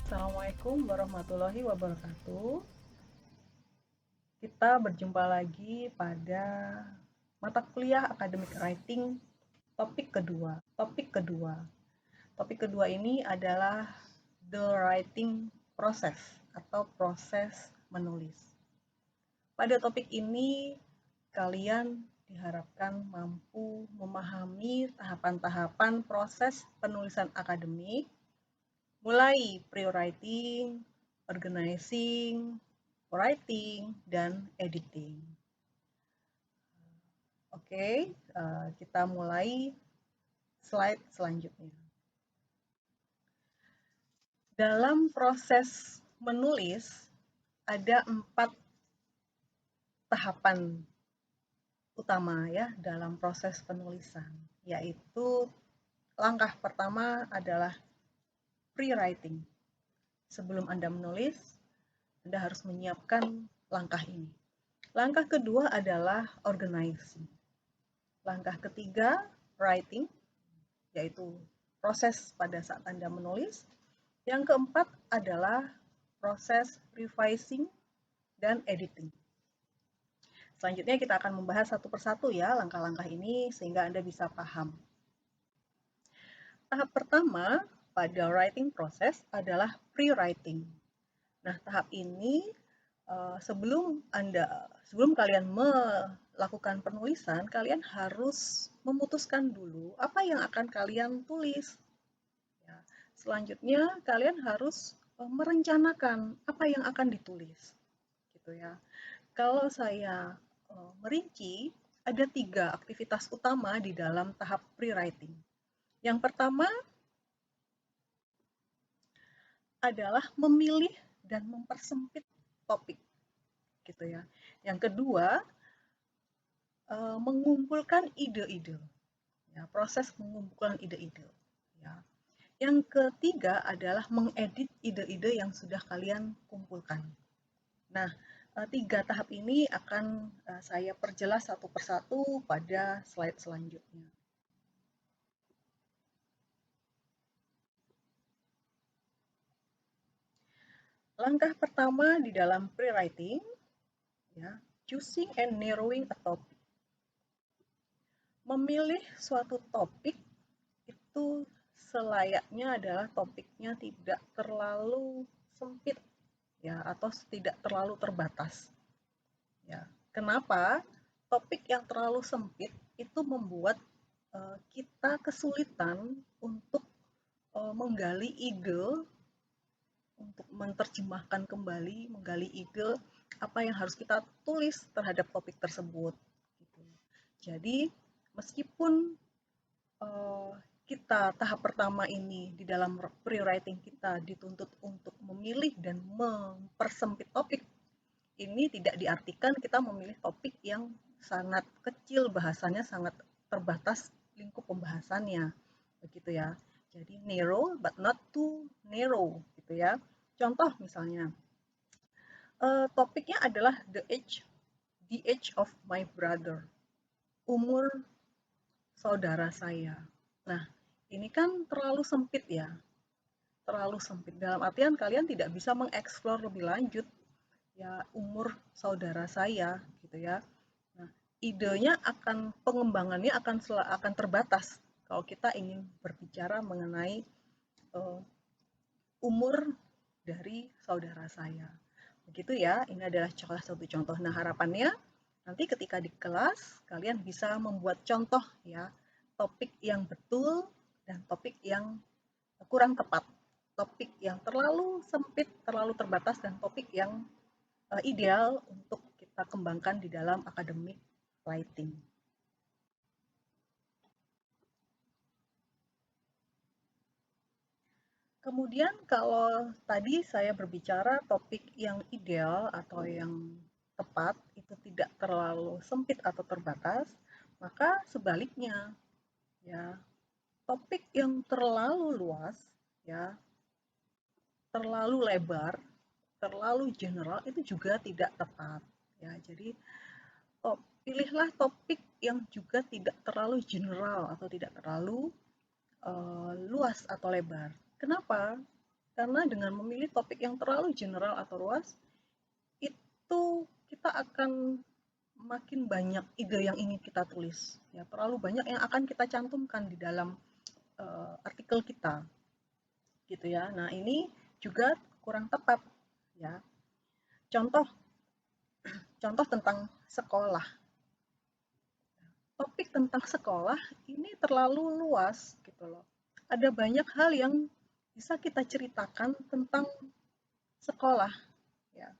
Assalamualaikum warahmatullahi wabarakatuh. Kita berjumpa lagi pada mata kuliah Academic Writing topik kedua. Topik kedua ini adalah the writing process atau proses menulis. Pada topik ini kalian diharapkan mampu memahami tahapan-tahapan proses penulisan akademik, mulai pre-writing, organizing, writing, dan editing. Oke, kita mulai slide selanjutnya. Dalam proses menulis, ada 4 tahapan utama ya dalam proses penulisan, yaitu langkah pertama adalah pre-writing. Sebelum Anda menulis, Anda harus menyiapkan langkah ini. Langkah kedua adalah organizing. Langkah ketiga, writing, yaitu proses pada saat Anda menulis. Yang keempat adalah proses revising dan editing. Selanjutnya kita akan membahas satu persatu ya langkah-langkah ini sehingga Anda bisa paham. Tahap pertama pada writing proses adalah pre-writing. Nah, tahap ini sebelum kalian melakukan penulisan, kalian harus memutuskan dulu apa yang akan kalian tulis. Ya. Selanjutnya, kalian harus merencanakan apa yang akan ditulis, gitu ya. Kalau saya merinci, ada 3 aktivitas utama di dalam tahap pre-writing. Yang pertama adalah memilih dan mempersempit topik, gitu ya. Yang kedua, mengumpulkan ide-ide, ya, proses mengumpulkan ide-ide. Ya. Yang ketiga adalah mengedit ide-ide yang sudah kalian kumpulkan. Nah, 3 tahap ini akan saya perjelas satu persatu pada slide selanjutnya. Langkah pertama di dalam pre-writing, ya, choosing and narrowing a topic. Memilih suatu topik itu selayaknya adalah topiknya tidak terlalu sempit ya atau tidak terlalu terbatas. Ya. Kenapa? Topik yang terlalu sempit itu membuat kita kesulitan untuk menggali ide, untuk menerjemahkan kembali, menggali ide apa yang harus kita tulis terhadap topik tersebut. Gitu. Jadi meskipun kita tahap pertama ini di dalam pre-writing kita dituntut untuk memilih dan mempersempit topik, ini tidak diartikan kita memilih topik yang sangat kecil bahasanya, sangat terbatas lingkup pembahasannya, begitu ya. Jadi narrow but not too narrow, gitu ya. Contoh misalnya, topiknya adalah the age of my brother, umur saudara saya. Nah, ini kan terlalu sempit ya, terlalu sempit. Dalam artian kalian tidak bisa mengeksplor lebih lanjut ya umur saudara saya gitu ya. Nah, idenya pengembangannya akan terbatas kalau kita ingin berbicara mengenai umur dari saudara saya. Begitu ya, ini adalah salah satu contoh. Nah, harapannya nanti ketika di kelas kalian bisa membuat contoh ya, topik yang betul dan topik yang kurang tepat. Topik yang terlalu sempit, terlalu terbatas, dan topik yang ideal untuk kita kembangkan di dalam academic writing. Kemudian kalau tadi saya berbicara topik yang ideal atau yang tepat itu tidak terlalu sempit atau terbatas, maka sebaliknya ya, topik yang terlalu luas ya, terlalu lebar, terlalu general itu juga tidak tepat ya. Jadi pilihlah topik yang juga tidak terlalu general atau tidak terlalu luas atau lebar. Kenapa? Karena dengan memilih topik yang terlalu general atau luas, itu kita akan makin banyak ide yang ingin kita tulis. Ya, terlalu banyak yang akan kita cantumkan di dalam artikel kita, gitu ya. Nah, ini juga kurang tepat, ya. Contoh, contoh tentang sekolah. Topik tentang sekolah ini terlalu luas, gitu loh. Ada banyak hal yang bisa kita ceritakan tentang sekolah, ya.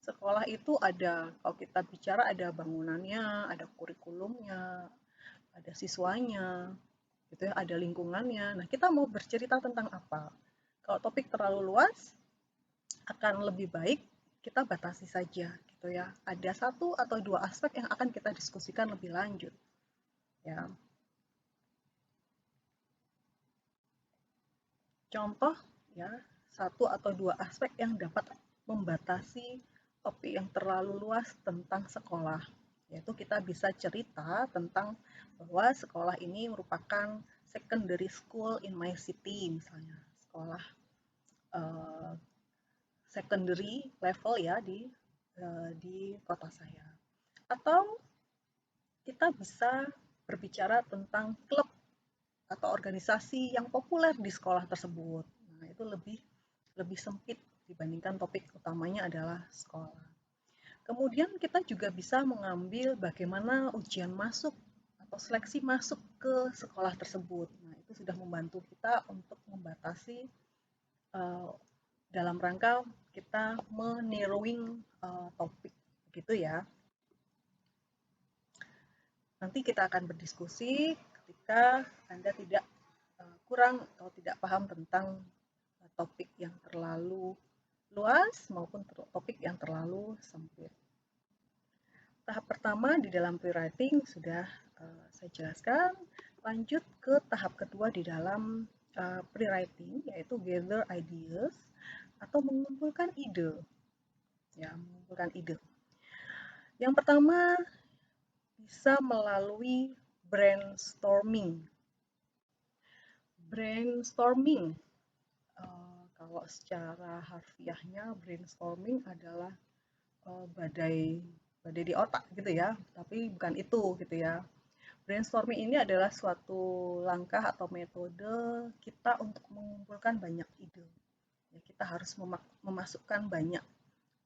Sekolah itu ada, kalau kita bicara ada bangunannya, ada kurikulumnya, ada siswanya, gitu ya, ada lingkungannya. Nah, kita mau bercerita tentang apa? Kalau topik terlalu luas, akan lebih baik kita batasi saja, gitu ya. Ada satu atau dua aspek yang akan kita diskusikan lebih lanjut, ya. Contoh, ya, satu atau dua aspek yang dapat membatasi topik yang terlalu luas tentang sekolah, yaitu kita bisa cerita tentang bahwa sekolah ini merupakan secondary school in my city, misalnya sekolah uh, secondary level ya di kota saya. Atau kita bisa berbicara tentang klub atau organisasi yang populer di sekolah tersebut. Nah, itu lebih lebih sempit dibandingkan topik utamanya adalah sekolah. Kemudian kita juga bisa mengambil bagaimana ujian masuk atau seleksi masuk ke sekolah tersebut. Nah, itu sudah membantu kita untuk membatasi uh, dalam rangka kita menarrowing topik, gitu ya. Nanti kita akan berdiskusi ketika Anda tidak kurang atau tidak paham tentang topik yang terlalu luas maupun topik yang terlalu sempit. Tahap pertama di dalam pre-writing sudah saya jelaskan. Lanjut ke tahap kedua di dalam pre-writing, yaitu gather ideas atau mengumpulkan ide. Ya, mengumpulkan ide. Yang pertama bisa melalui brainstorming. Brainstorming, kalau secara harfiahnya brainstorming adalah badai badai di otak gitu ya, tapi bukan itu gitu ya. Brainstorming ini adalah suatu langkah atau metode kita untuk mengumpulkan banyak ide. Ya, kita harus memasukkan banyak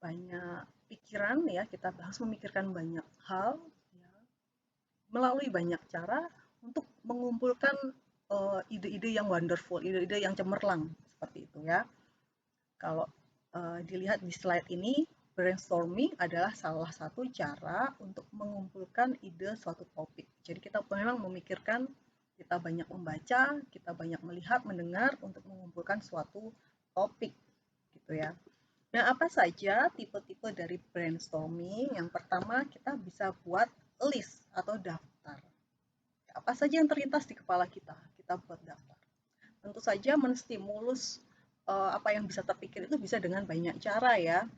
banyak pikiran ya, kita harus memikirkan banyak hal ya, melalui banyak cara untuk mengumpulkan ide-ide yang wonderful, ide-ide yang cemerlang seperti itu ya. Kalau dilihat di slide ini, brainstorming adalah salah satu cara untuk mengumpulkan ide suatu topik. Jadi kita memang memikirkan, kita banyak membaca, kita banyak melihat, mendengar untuk mengumpulkan suatu topik, gitu ya. Nah, apa saja tipe-tipe dari brainstorming? Yang pertama, kita bisa buat list atau daftar. Apa saja yang terlintas di kepala kita buat daftar. Tentu saja menstimulus apa yang bisa terpikir itu bisa dengan banyak cara ya.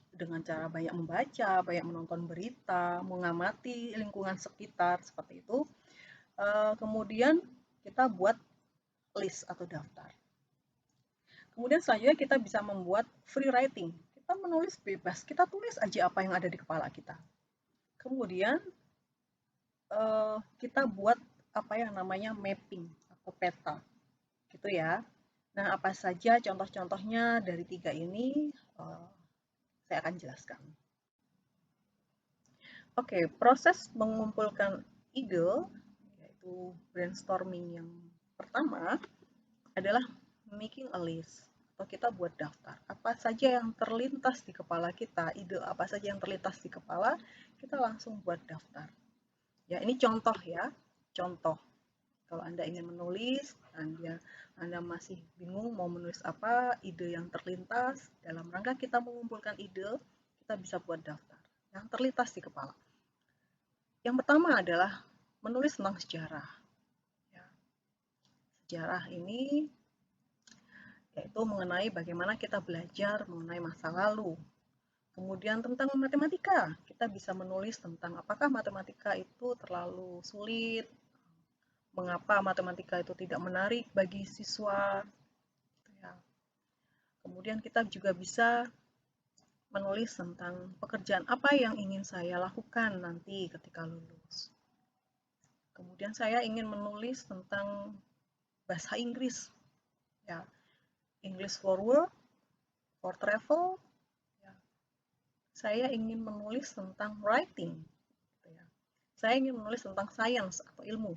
Dengan cara banyak membaca, banyak menonton berita, mengamati lingkungan sekitar seperti itu. Kemudian kita buat list atau daftar. Kemudian selanjutnya kita bisa membuat free writing. Kita menulis bebas, kita tulis aja apa yang ada di kepala kita. Kemudian kita buat apa yang namanya mapping atau peta, gitu ya. Nah, apa saja contoh-contohnya dari tiga ini saya akan jelaskan. Oke, proses mengumpulkan ide, yaitu brainstorming yang pertama, adalah making a list, atau kita buat daftar. Apa saja yang terlintas di kepala kita, ide apa saja yang terlintas di kepala, kita langsung buat daftar. Ya, ini contoh ya, contoh. Kalau Anda ingin menulis, Anda masih bingung mau menulis apa, ide yang terlintas, dalam rangka kita mengumpulkan ide, kita bisa buat daftar yang terlintas di kepala. Yang pertama adalah menulis tentang sejarah. Ya. Sejarah ini yaitu mengenai bagaimana kita belajar mengenai masa lalu. Kemudian tentang matematika, kita bisa menulis tentang apakah matematika itu terlalu sulit, mengapa matematika itu tidak menarik bagi siswa. Ya. Kemudian kita juga bisa menulis tentang pekerjaan apa yang ingin saya lakukan nanti ketika lulus. Kemudian saya ingin menulis tentang bahasa Inggris, ya, English for work, for travel. Ya. Saya ingin menulis tentang writing, gitu ya. Saya ingin menulis tentang sains atau ilmu,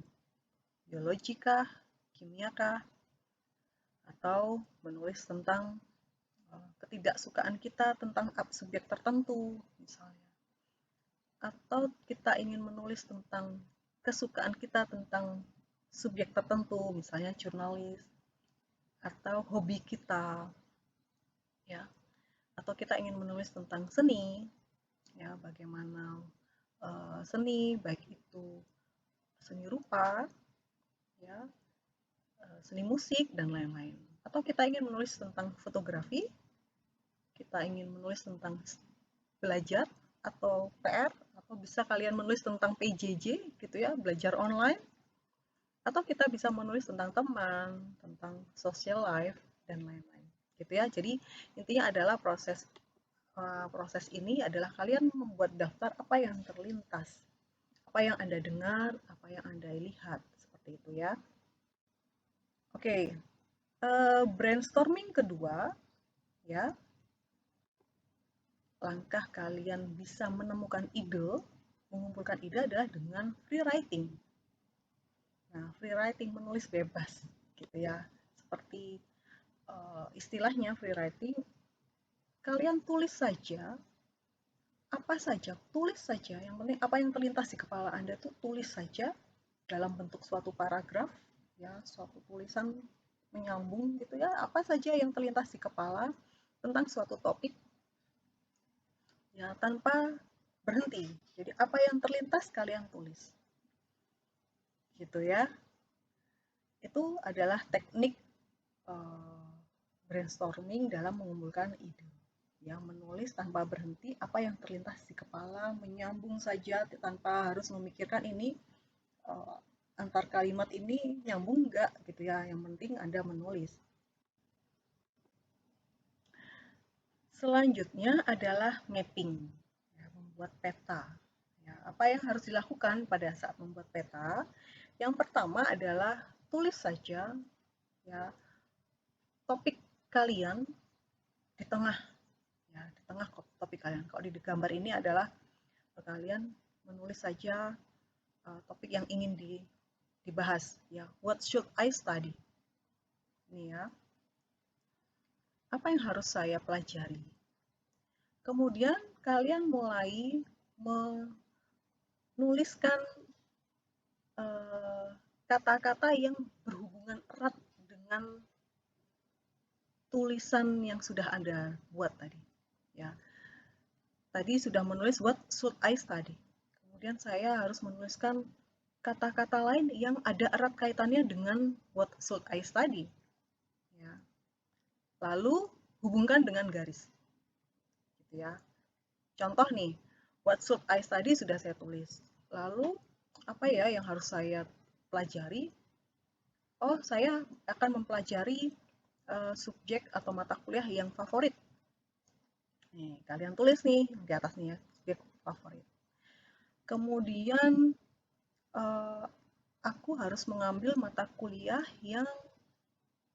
biologi kah, kimia kah, atau menulis tentang ketidaksukaan kita tentang subjek tertentu, misalnya. Atau kita ingin menulis tentang kesukaan kita tentang subjek tertentu, misalnya jurnalis, atau hobi kita, ya. Atau kita ingin menulis tentang seni, ya, bagaimana seni, baik itu seni rupa, ya, seni musik, dan lain-lain. Atau kita ingin menulis tentang fotografi, kita ingin menulis tentang belajar atau PR, atau bisa kalian menulis tentang PJJ gitu ya, belajar online, atau kita bisa menulis tentang teman, tentang social life, dan lain-lain gitu ya. Jadi intinya adalah proses ini adalah kalian membuat daftar apa yang terlintas, apa yang Anda dengar, apa yang Anda lihat, seperti itu ya. Oke, brainstorming kedua ya, langkah kalian bisa menemukan ide, mengumpulkan ide adalah dengan free writing. Nah, free writing menulis bebas, gitu ya. Seperti istilahnya free writing, kalian tulis saja, apa saja, tulis saja. Yang penting apa yang terlintas di kepala Anda tuh tulis saja dalam bentuk suatu paragraf, ya, suatu tulisan menyambung gitu ya. Apa saja yang terlintas di kepala tentang suatu topik, ya, tanpa berhenti. Jadi apa yang terlintas kalian tulis, gitu ya. Itu adalah teknik brainstorming dalam mengumpulkan ide. Ya, menulis tanpa berhenti apa yang terlintas di kepala, menyambung saja tanpa harus memikirkan ini antar kalimat ini nyambung enggak gitu ya. Yang penting Anda menulis. Selanjutnya adalah mapping, ya, membuat peta. Ya, apa yang harus dilakukan pada saat membuat peta? Yang pertama adalah tulis saja ya topik kalian di tengah, ya, di tengah topik kalian. Kalau di gambar ini adalah kalian menulis saja topik yang ingin dibahas, ya. What should I study? Ini ya. Apa yang harus saya pelajari? Kemudian kalian mulai menuliskan kata-kata yang berhubungan erat dengan tulisan yang sudah Anda buat tadi. Ya. Tadi sudah menulis what should I study. Kemudian saya harus menuliskan kata-kata lain yang ada erat kaitannya dengan what should I study. Ya. Lalu hubungkan dengan garis. Gitu ya. Contoh nih, what should I study sudah saya tulis. Lalu apa ya yang harus saya pelajari? Oh, saya akan mempelajari subjek atau mata kuliah yang favorit. Nih, kalian tulis nih di atasnya, subjek favorit. Kemudian aku harus mengambil mata kuliah yang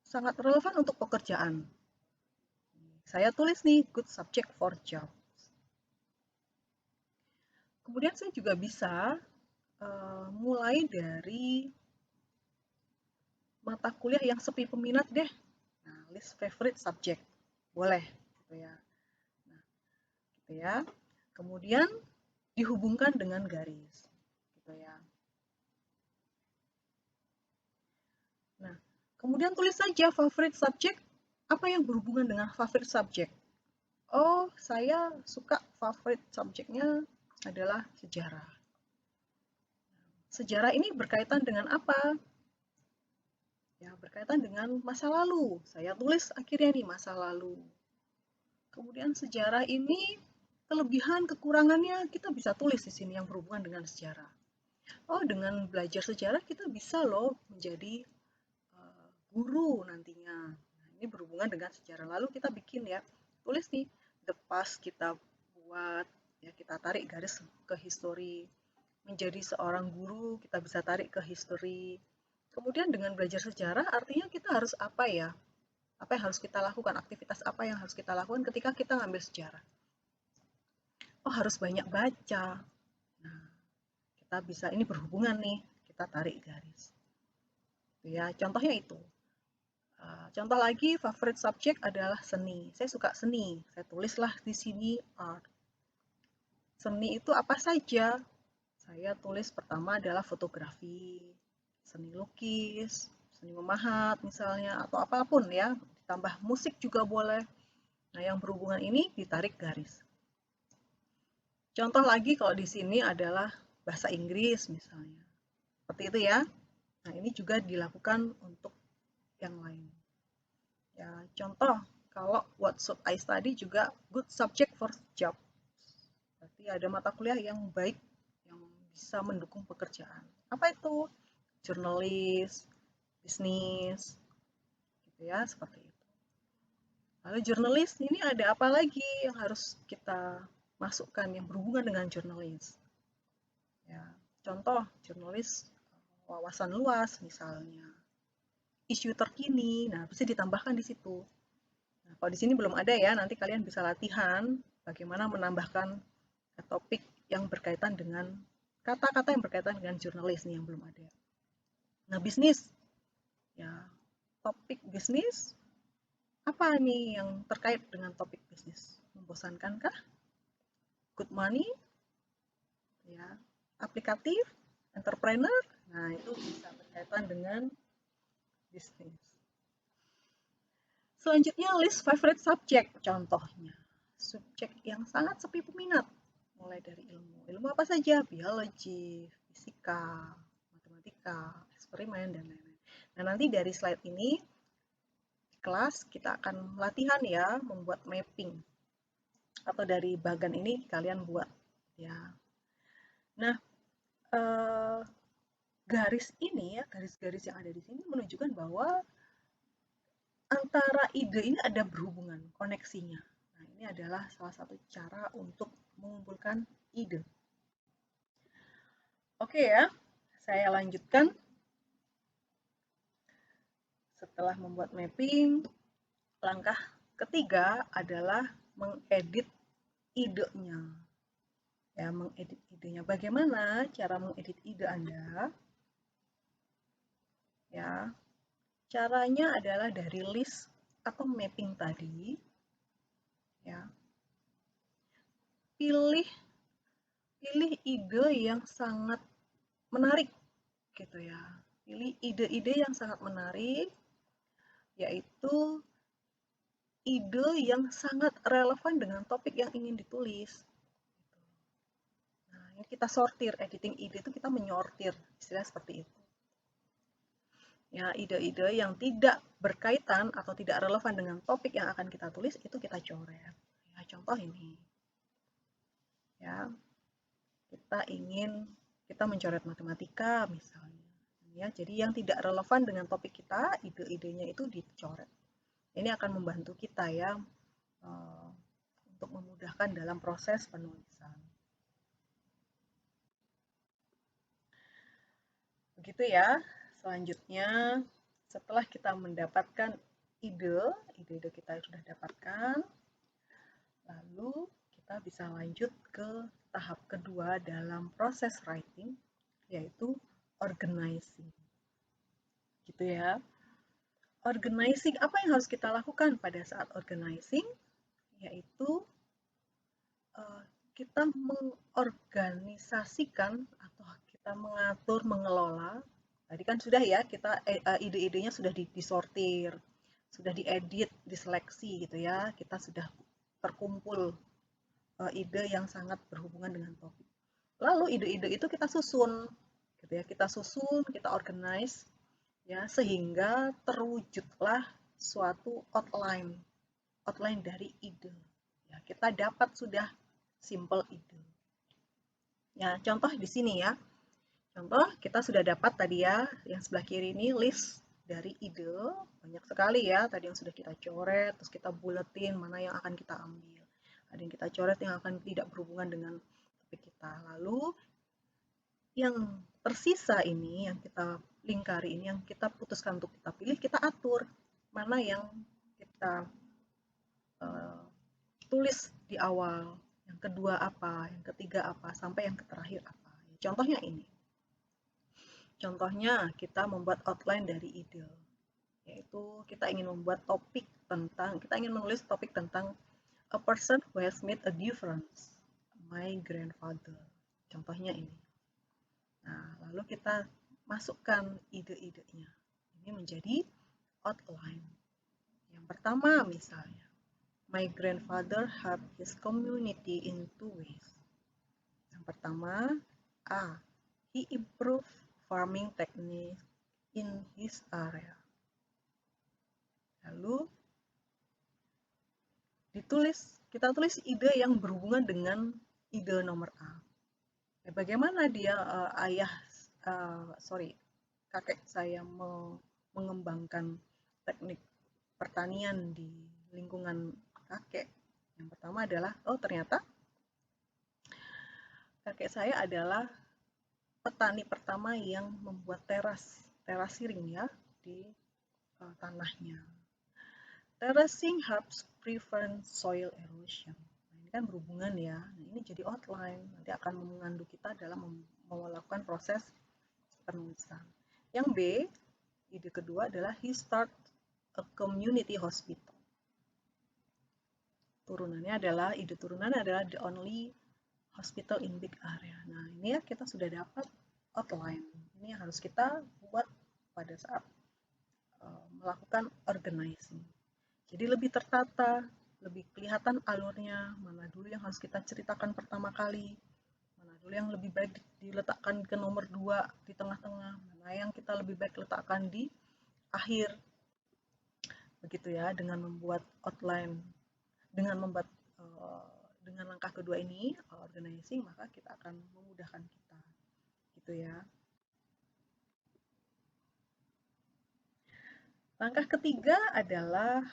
sangat relevan untuk pekerjaan. Saya tulis nih, good subject for job. Kemudian saya juga bisa mulai dari mata kuliah yang sepi peminat deh. Nah, list favorite subject. Boleh, gitu ya. Nah, gitu ya. Kemudian dihubungkan dengan garis, gitu ya. Nah, kemudian tulis saja favorite subject, apa yang berhubungan dengan favorite subject. Oh, saya suka favorite subjeknya adalah sejarah. Sejarah ini berkaitan dengan apa? Ya, berkaitan dengan masa lalu. Saya tulis akhirnya nih masa lalu. Kemudian sejarah ini kelebihan kekurangannya kita bisa tulis di sini yang berhubungan dengan sejarah. Oh, dengan belajar sejarah kita bisa loh menjadi guru nantinya. Nah, Ini berhubungan dengan sejarah. Lalu kita bikin ya, tulis nih the past, kita buat ya, kita tarik garis ke history. Menjadi seorang guru kita bisa tarik ke history. Kemudian dengan belajar sejarah artinya kita harus apa ya? Apa yang harus kita lakukan? Aktivitas apa yang harus kita lakukan ketika kita ngambil sejarah? Oh, harus banyak baca. Nah, kita bisa, ini berhubungan nih, kita tarik garis. Ya, contohnya itu. Contoh lagi, favorite subject adalah seni. Saya suka seni. Saya tulislah di sini art. Seni itu apa saja? Saya tulis pertama adalah fotografi, seni lukis, seni memahat misalnya, atau apapun ya. Ditambah musik juga boleh. Nah, yang berhubungan ini ditarik garis. Contoh lagi kalau di sini adalah bahasa Inggris misalnya. Seperti itu ya. Nah, ini juga dilakukan untuk yang lain. Ya, contoh kalau what should I study juga good subject for job. Berarti ada mata kuliah yang baik yang bisa mendukung pekerjaan. Apa itu? Jurnalis, bisnis, gitu ya, seperti itu. Lalu jurnalis ini ada apa lagi yang harus kita masukkan yang berhubungan dengan jurnalis? Ya, contoh jurnalis wawasan luas misalnya, isu terkini, nah bisa ditambahkan di situ. Nah, kalau di sini belum ada ya, nanti kalian bisa latihan bagaimana menambahkan topik yang berkaitan dengan kata-kata yang berkaitan dengan jurnalis nih yang belum ada. Nah, bisnis, ya topik bisnis apa nih yang terkait dengan topik bisnis? Membosankankah? Good money, ya aplikatif, entrepreneur. Nah, itu bisa berkaitan dengan bisnis. Selanjutnya list favorite subject, contohnya subjek yang sangat sepi peminat, mulai dari ilmu apa saja, biologi, fisika, matematika, eksperimen, dan lain-lain. Nah, nanti dari slide ini kelas kita akan latihan ya membuat mapping, atau dari bagan ini kalian buat ya. Nah, garis ini ya, garis-garis yang ada di sini menunjukkan bahwa antara ide ini ada berhubungan, koneksinya. Nah, ini adalah salah satu cara untuk mengumpulkan ide. Oke ya, saya lanjutkan. Setelah membuat mapping, langkah ketiga adalah mengedit idenya. Ya, mengedit idenya. Bagaimana cara mengedit ide Anda? Ya, caranya adalah dari list atau mapping tadi. Ya, pilih ide yang sangat menarik gitu ya. Pilih ide-ide yang sangat menarik, yaitu ide yang sangat relevan dengan topik yang ingin ditulis. Nah, ini kita sortir, editing ide itu kita menyortir, istilah seperti itu. Ya, ide-ide yang tidak berkaitan atau tidak relevan dengan topik yang akan kita tulis itu kita coret. Ya, contoh ini. Ya, kita mencoret matematika misalnya. Ya, jadi yang tidak relevan dengan topik kita, ide-idenya itu dicoret. Ini akan membantu kita ya untuk memudahkan dalam proses penulisan. Begitu ya. Selanjutnya, setelah kita mendapatkan ide-ide kita sudah dapatkan, lalu kita bisa lanjut ke tahap kedua dalam proses writing, yaitu organizing. Gitu ya. Organizing, apa yang harus kita lakukan pada saat organizing? Yaitu kita mengorganisasikan atau kita mengatur, mengelola. Tadi kan sudah ya, kita ide-idenya sudah disortir, sudah diedit, diseleksi gitu ya. Kita sudah terkumpul ide yang sangat berhubungan dengan topik. Lalu ide-ide itu kita susun, gitu ya. Kita susun, kita organize, ya sehingga terwujudlah suatu outline dari ide. Ya, kita dapat sudah simple ide. Ya, contoh di sini ya. Contoh kita sudah dapat tadi ya, yang sebelah kiri ini list dari ide, banyak sekali ya tadi yang sudah kita coret, terus kita buletin mana yang akan kita ambil. Ada yang kita coret yang akan tidak berhubungan dengan topik kita. Lalu yang tersisa ini, yang kita lingkari ini, yang kita putuskan untuk kita pilih, kita atur mana yang kita uh, tulis di awal, yang kedua apa, yang ketiga apa, sampai yang terakhir apa. Contohnya ini. Contohnya kita membuat outline dari ide, yaitu kita ingin membuat topik tentang, kita ingin menulis topik tentang a person who has made a difference, my grandfather. Contohnya ini. Nah, lalu kita masukkan ide-idenya. Ini menjadi outline. Yang pertama misalnya, my grandfather helped his community in 2 ways. Yang pertama, A. He improved farming techniques in his area. Lalu kita tulis ide yang berhubungan dengan ide nomor A. Bagaimana dia kakek saya mengembangkan teknik pertanian di lingkungan kakek. Yang pertama adalah, ternyata kakek saya adalah petani pertama yang membuat teras siring ya di tanahnya. Terracing helps prevent soil erosion. Nah, ini kan berhubungan ya. Nah, ini jadi outline. Nanti akan mengandung kita dalam melakukan proses penulisan. Yang B, ide kedua adalah he start a community hospital. Ide turunannya adalah the only hospital in big area. Nah, ini ya kita sudah dapat outline. Ini yang harus kita buat pada saat melakukan organizing. Jadi lebih tertata, lebih kelihatan alurnya, mana dulu yang harus kita ceritakan pertama kali, mana dulu yang lebih baik diletakkan ke nomor 2 di tengah-tengah, mana yang kita lebih baik letakkan di akhir. Begitu ya, dengan membuat outline, dengan langkah kedua ini, organizing, maka kita akan memudahkan kita. Gitu ya. Langkah ketiga adalah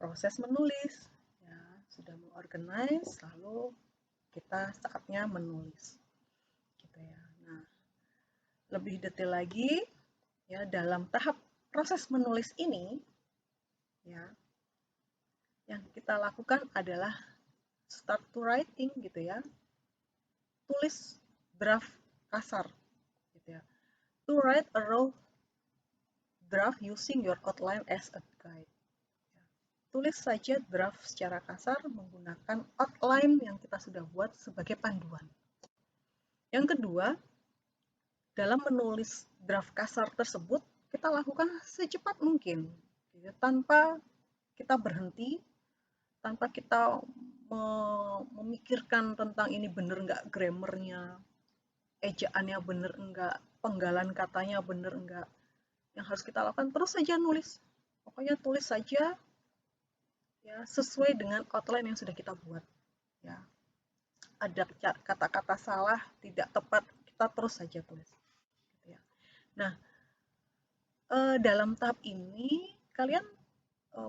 proses menulis. Ya, sudah mengorganize, lalu kita saatnya menulis. Gitu ya. Nah, lebih detail lagi, ya dalam tahap proses menulis ini, ya, yang kita lakukan adalah start to writing, gitu ya. Tulis draft kasar, gitu ya. To write a raw draft using your outline as a guide. Tulis saja draft secara kasar menggunakan outline yang kita sudah buat sebagai panduan. Yang kedua, dalam menulis draft kasar tersebut, kita lakukan secepat mungkin, tanpa kita berhenti, tanpa kita memikirkan tentang ini benar nggak grammarnya, ejaannya benar enggak, penggalan katanya benar enggak. Yang harus kita lakukan terus saja nulis. Pokoknya tulis saja ya sesuai dengan outline yang sudah kita buat. Ya. Ada kata-kata salah, tidak tepat, kita terus saja tulis. Gitu ya. Nah, dalam tahap ini kalian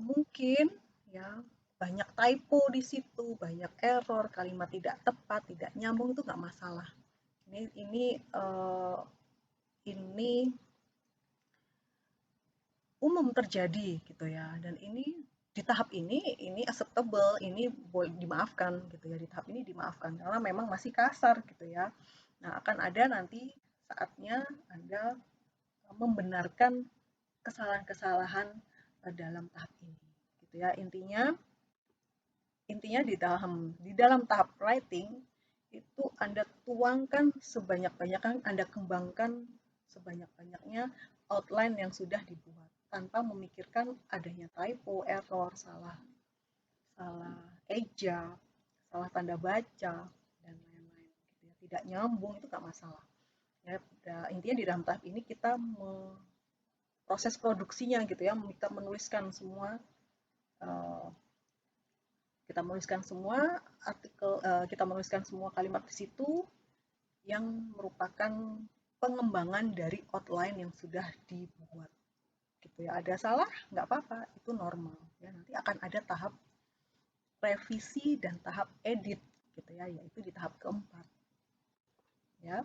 mungkin ya banyak typo di situ, banyak error, kalimat tidak tepat, tidak nyambung, itu nggak masalah. Ini umum terjadi gitu ya, dan ini di tahap ini acceptable, ini boleh dimaafkan gitu ya, di tahap ini dimaafkan karena memang masih kasar gitu ya. Nah, akan ada nanti saatnya Anda membenarkan kesalahan-kesalahan dalam tahap ini gitu ya. Intinya di dalam tahap writing itu Anda tuangkan sebanyak-banyaknya, Anda kembangkan sebanyak-banyaknya outline yang sudah dibuat tanpa memikirkan adanya typo, error, salah eja, salah tanda baca, dan lain-lain. Gitu ya. Tidak nyambung itu nggak masalah. Ya, intinya di dalam tahap ini kita proses produksinya gitu ya, kita menuliskan semua kita menuliskan semua kalimat di situ yang merupakan pengembangan dari outline yang sudah dibuat. gitu ya. Ada salah nggak apa-apa, itu normal ya. Nanti akan ada tahap revisi dan tahap edit gitu ya, yaitu di tahap keempat ya.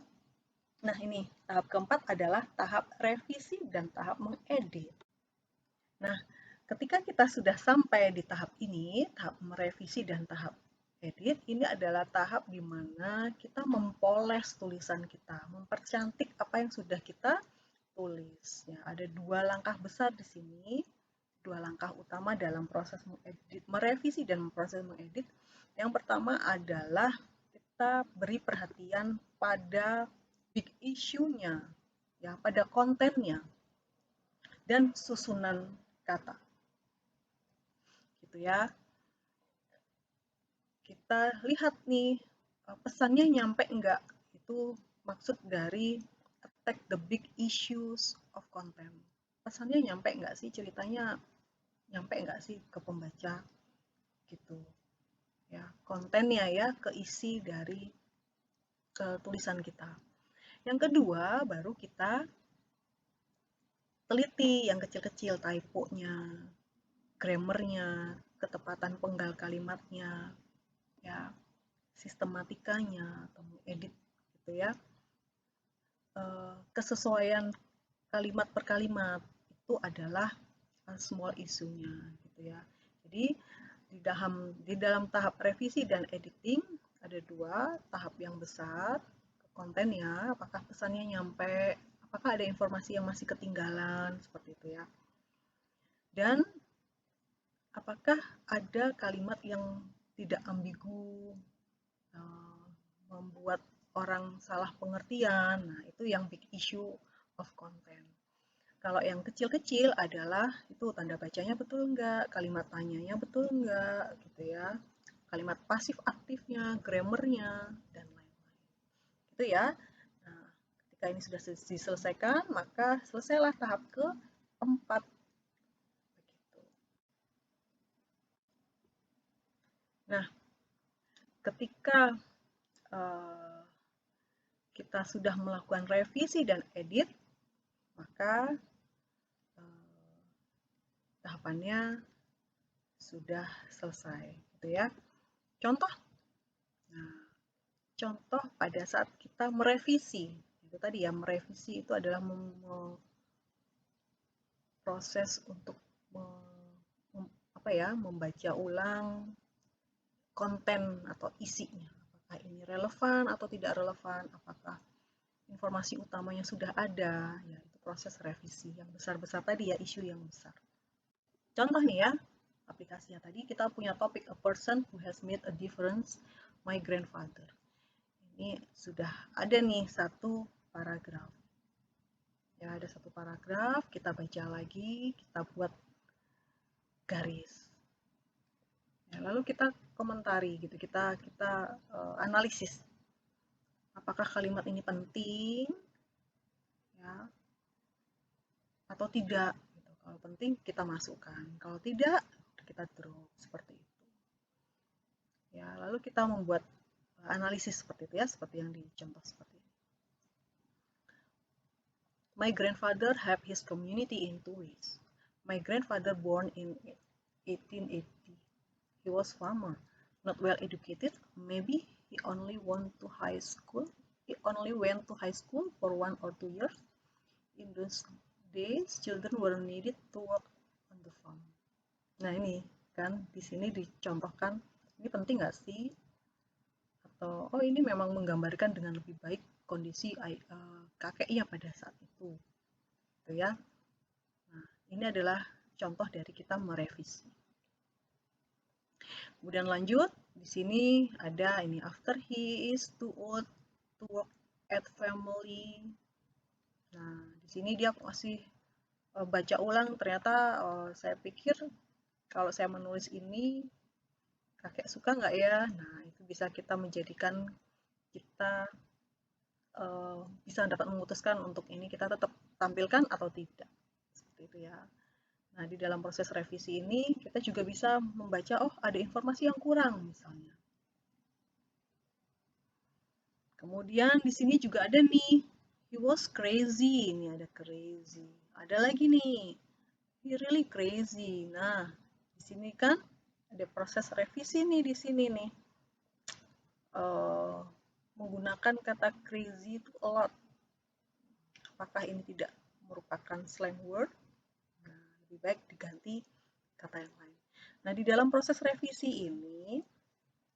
Nah, ini tahap keempat adalah tahap revisi dan tahap mengedit. Nah, ketika kita sudah sampai di tahap ini, tahap merevisi dan tahap edit, ini adalah tahap di mana kita mempoles tulisan kita, mempercantik apa yang sudah kita tulis. Ya, ada dua langkah besar di sini, dua langkah utama dalam proses mengedit, merevisi dan proses mengedit. Yang pertama adalah kita beri perhatian pada big issue-nya, ya, pada kontennya dan susunan kata. Gitu ya. Kita lihat nih pesannya nyampe enggak. Itu maksud dari attack the big issues of content. Pesannya nyampe enggak sih, ceritanya nyampe enggak sih ke pembaca gitu. Ya, kontennya ya, keisi dari tulisan kita. Yang kedua, baru kita teliti yang kecil-kecil, typo-nya, grammarnya, ketepatan penggal kalimatnya, ya, sistematikanya atau edit gitu ya. Kesesuaian kalimat per kalimat itu adalah small isunya gitu ya. Jadi di dalam tahap revisi dan editing ada dua tahap yang besar, kontennya, apakah pesannya nyampe, apakah ada informasi yang masih ketinggalan seperti itu ya. Dan apakah ada kalimat yang tidak ambigu, membuat orang salah pengertian. Nah, itu yang big issue of content. Kalau yang kecil-kecil adalah itu tanda bacanya betul enggak, kalimat tanyanya betul enggak, gitu ya. Kalimat pasif aktifnya, grammarnya, dan lain-lain. Itu ya. Nah, ketika ini sudah diselesaikan, maka selesailah tahap keempat. Begitu. Nah, ketika kita sudah melakukan revisi dan edit, maka tahapannya sudah selesai, gitu ya. Contoh, nah, contoh pada saat kita merevisi, itu tadi ya, merevisi itu adalah proses untuk membaca ulang konten atau isinya, apakah ini relevan atau tidak relevan, apakah informasi utamanya sudah ada, ya itu proses revisi yang besar-besar tadi ya, isu yang besar. Contoh nih ya, aplikasinya tadi kita punya topik a person who has made a difference, my grandfather. Ini sudah ada nih satu paragraf. Ya, ada satu paragraf, kita baca lagi, kita buat garis. Ya, lalu kita komentari gitu, kita analisis. Apakah kalimat ini penting? Ya, atau tidak? Gitu. Kalau penting kita masukkan, kalau tidak kita drop seperti itu. Ya, lalu kita membuat analisis seperti itu ya, seperti yang dicontoh seperti ini. My grandfather helped his community in two ways. My grandfather born in 1880. He was farmer, not well educated. Maybe he only went to high school. He only went to high school for 1 or 2 years. In those days, children were needed to work on the farm. Nah ini kan di sini dicontohkan, ini penting nggak sih? Atau oh ini memang menggambarkan dengan lebih baik kondisi kakeknya pada saat itu, gitu ya. Nah ini adalah contoh dari kita merevisi. Kemudian lanjut, di sini ada ini after he is too old to work at family. Nah di sini dia masih baca ulang, ternyata saya pikir kalau saya menulis ini kakek suka nggak ya? Nah itu bisa kita menjadikan kita bisa dapat memutuskan untuk ini kita tetap tampilkan atau tidak, seperti itu ya. Nah di dalam proses revisi ini kita juga bisa membaca oh ada informasi yang kurang misalnya. Kemudian di sini juga ada nih, he was crazy, ini ada crazy. Ada lagi nih, He really crazy. Nah, di sini kan ada proses revisi nih di sini nih. Uh, Menggunakan kata crazy itu a lot. Apakah ini tidak merupakan slang word? Nah, lebih baik diganti kata yang lain. Nah, di dalam proses revisi ini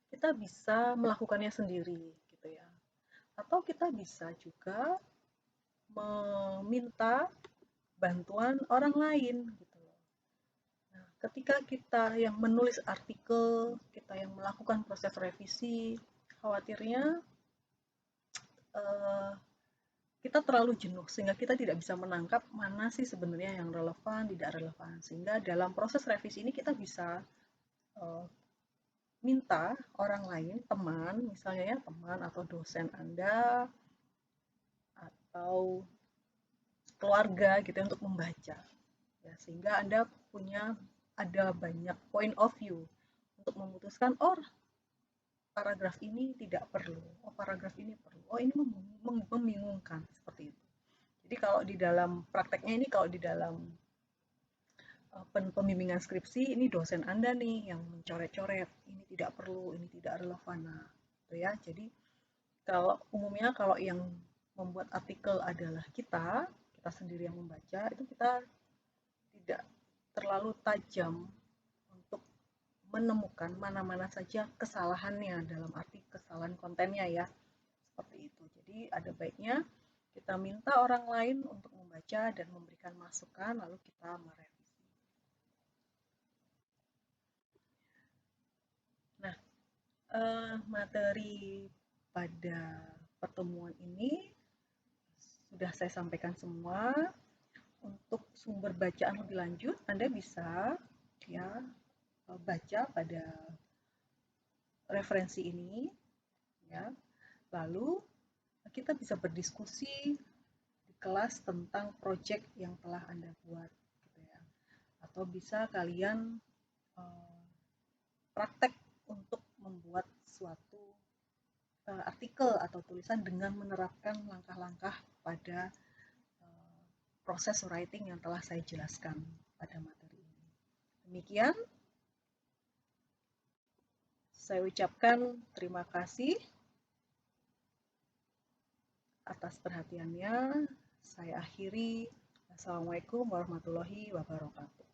kita bisa melakukannya sendiri gitu ya. Atau kita bisa juga meminta bantuan orang lain gitu loh. Nah, ketika kita yang menulis artikel, kita yang melakukan proses revisi, khawatirnya eh, kita terlalu jenuh sehingga kita tidak bisa menangkap mana sih sebenarnya yang relevan, tidak relevan. Sehingga dalam proses revisi ini kita bisa eh, minta orang lain, teman, misalnya ya teman atau dosen Anda atau keluarga gitu ya, untuk membaca. Ya, sehingga Anda ada banyak point of view untuk memutuskan, oh paragraf ini tidak perlu, oh paragraf ini perlu, oh ini membingungkan, seperti itu. Jadi kalau di dalam prakteknya ini, kalau di dalam pembimbingan skripsi, ini dosen Anda nih yang mencoret-coret, ini tidak perlu, ini tidak relevan. Nah, itu ya. Jadi kalau umumnya kalau yang membuat artikel adalah kita sendiri yang membaca, itu kita tidak terlalu tajam untuk menemukan mana-mana saja kesalahannya, dalam arti kesalahan kontennya ya, seperti itu. Jadi ada baiknya kita minta orang lain untuk membaca dan memberikan masukan, lalu kita merevisi. Nah, materi pada pertemuan ini sudah saya sampaikan semua. Untuk sumber bacaan lebih lanjut, Anda bisa ya baca pada referensi ini ya. Lalu kita bisa berdiskusi di kelas tentang project yang telah Anda buat gitu ya. Atau bisa kalian praktek untuk membuat suatu artikel atau tulisan dengan menerapkan langkah-langkah pada proses writing yang telah saya jelaskan pada materi ini. Demikian, saya ucapkan terima kasih atas perhatiannya. Saya akhiri. Assalamualaikum warahmatullahi wabarakatuh.